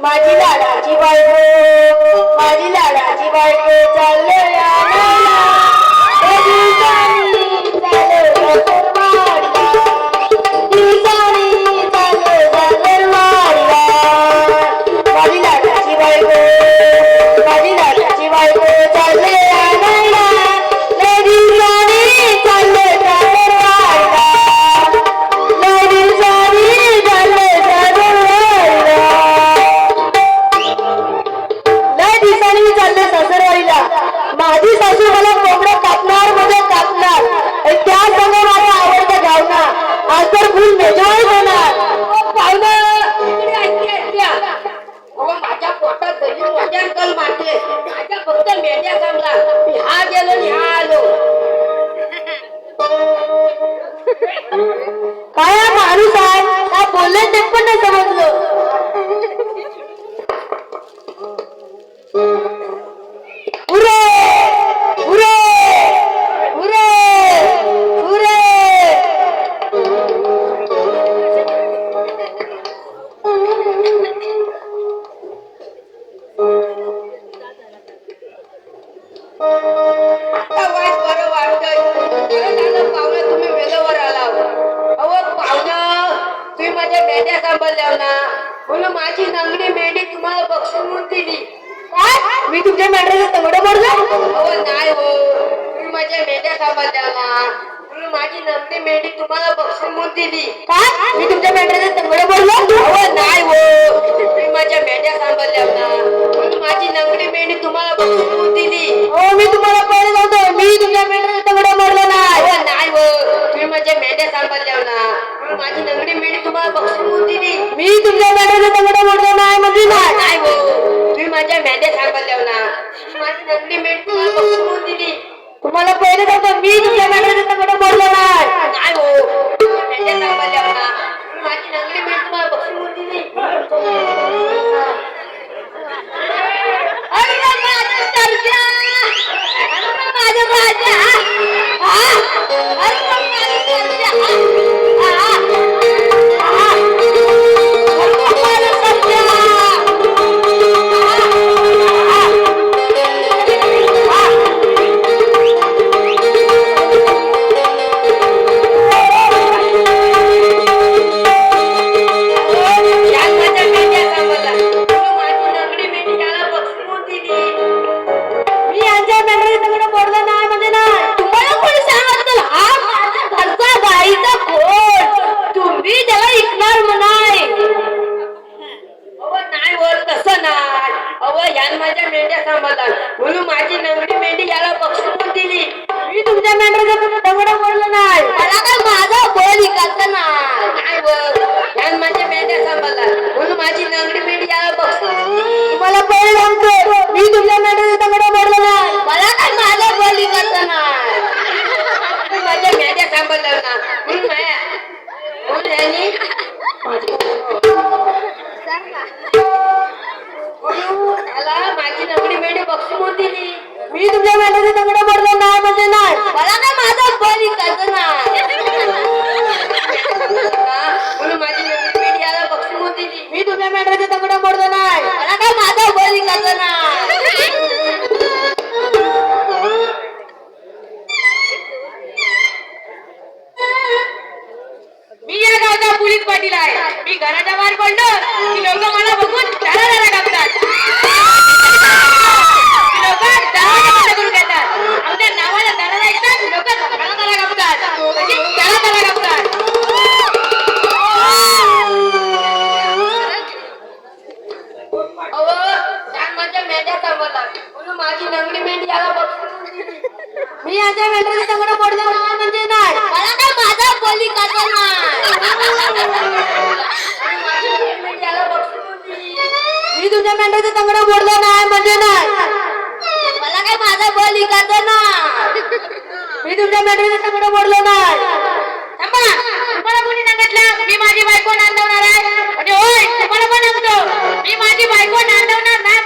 माझी लाडाची बायको, माझी लाडाची बायको चालले आणायला दिवसांनी चालले दरबारला, दिवसांनी चालले दरबारला. माझी लाडाची बायको, माझी लाडाची बायको चालले आणायला दिवसांनी चालले दरबारला, दिवसांनी चालले दरबारला. लय दिवसांनी चालले सासरवाडीला. माझी सासू मला कोंबडं कापणार म्हणजे कापणार, त्या संग माझा आवडता गावना. आज तर फुल मेजवानी होणार. माझ्या पोटात वजन कल मारते. माझ्या फक्त मेंढ्या चांगला. मी हा गेलो आणि हा आलो. काय हा माणूस आहे, काय बोलले ते पण नाही समजलं. उरे उरे उरे उरे. आता वाईट बरं वाटतंय. बरं झालं पाहुणं तुम्ही वेळेवर आला. अहो पाहुणं, तुम्ही माझ्या मेंढ्या सांभाळल्या ना, म्हणून माझी नंगडी मेंढी तुम्हाला बक्षीस म्हणून दिली. काय मी तुमच्या मेंढ्याचं तंगड मोडलं? अहो नाही हो, तुम्ही माझ्या मेंढ्या सांभाळल्या ना, म्हणून माझी नंगडी मेंढी तुम्हाला बक्षीस म्हणून दिली. काय मी तुमच्या मेंढ्याचं तंगड मोडलं? अहो नाही हो, तुम्ही माझ्या मेंढ्या सांभाळल्या ना, म्हणून माझी नंगडी मेंढी तुम्हाला बक्षीस म्हणून दिली. हो मी तुम्हाला पहिले सांगतो, मी तुमच्या मेंढ्याचं तंगड मोडलं नाही. अहो नाही हो, तुम्ही माझ्या मेंढ्या सांभाळल्या ना, म्हणून माझी नंगडी मेंढी तुम्हाला बक्षीस म्हणून दिली. मी तुमच्या मेंढ्याचं तंगड मोडलं नाही म्हणजे नाही. नाही हो, तुम्ही माझ्या मेंढ्या सांभाळल्या ना, म्हणून माझी नंगडी मेंढी तुम्हाला बक्षीस म्हणून दिली. तुम्हाला पहिले सांगतो, मी तुमच्या मेंढ्याचं तंगड मोडलं नाही. नाही हो, तुम्ही मेंढ्या सांभाळल्या ना, म्हणून माझी नंगडी मेंढी तुम्हाला बक्षीस म्हणून दिली. अरे माझं सरजा, अरे माझं राजा, अरे माझं सरजा, या माझ्या मेंढ्या सांभाळल्या, म्हणून माझी नंगडी मेंढी त्याला बक्षीस म्हणून दिली. मी यांच्या मेंढ्याचं तंगड मोडलं नाही म्हणजे नाही. तुम्हाला कोणी सांगितलं? हा माझा घरचा गाईचा खोड, तुम्ही त्याला ऐकणार म्हणाय. अहो नाही वर तसं नाही. अहो यान माझ्या मेंढ्या सांभाळतात, म्हणून माझी नंगडी मेंढी याला बक्षीस म्हणून दिली. मी तुमच्या मेंढ्याचं तंगड मोडलं नाही. मला काय माझा बैल विकायचा नाही. नाही वर यान माझ्या मेंढ्या सांभाळतात, म्हणून माझी नंगडी मेंढी याला बक्षीस म्हणून दिली. तुम्हाला पहिले सांगतो, मी तुमच्या मेंढ्याचं तंगड मोडलं नाही. मला काय माझा बैल विकायचा नाही. तुम्ही माझ्या मेंढ्या सांभाळतात ना, म्हणून माझ्या म्हणून यांनी म्हणून त्याला माझी नंगडी मेंढी बक्षीस म्हणून दिली. मी तुमच्या मेंढ्याचं तंगड मोडलं नाही म्हणजे नाही. मला काय माझा बैल विकायचा नाही. म्हणून माझी नंगडी मेंढी याला बक्षीस म्हणून दिली. मी तुमच्या मेंढ्याचं तंगड मोडलं नाही. मला काय माझा बैल विकायचा नाही. मी या गावचा पोलीस पाटील आहे. मी घराच्या बाहेर पडलो की लोक मला बघून धरा कापतात. लोक दरवाजा बंद करून घेतात. आमच्या नावाला धरा ऐकतात, लोक धरा कापतात, म्हणजे धरा कापतात. अहो त्यात माझ्या मेंढ्या सांभाळतात, म्हणून माझी नंगडी मेंढी याला बक्षीस म्हणून दिली. मी यांच्या मेंढ्याचं तंगड मोडलं नाही म्हणजे नाही. मला काय माझा बैल विकायचा नाही. माझी नंगडी मेंढी याला बक्षीस म्हणून दिली. मी तुमच्या मेंढ्याचं तंगड मोडलं नाही म्हणजे नाही. मला काय माझा बैल विकायचा नाही. मी तुमच्या मेंढ्याचं तंगड मोडलं नाही. थांबा, तुम्हाला कोणी सांगितलं मी माझी बायको नांदवणार आहे? म्हणजे होय, तुम्हाला पण सांगतो, मी माझी बायको नांदवणार नाही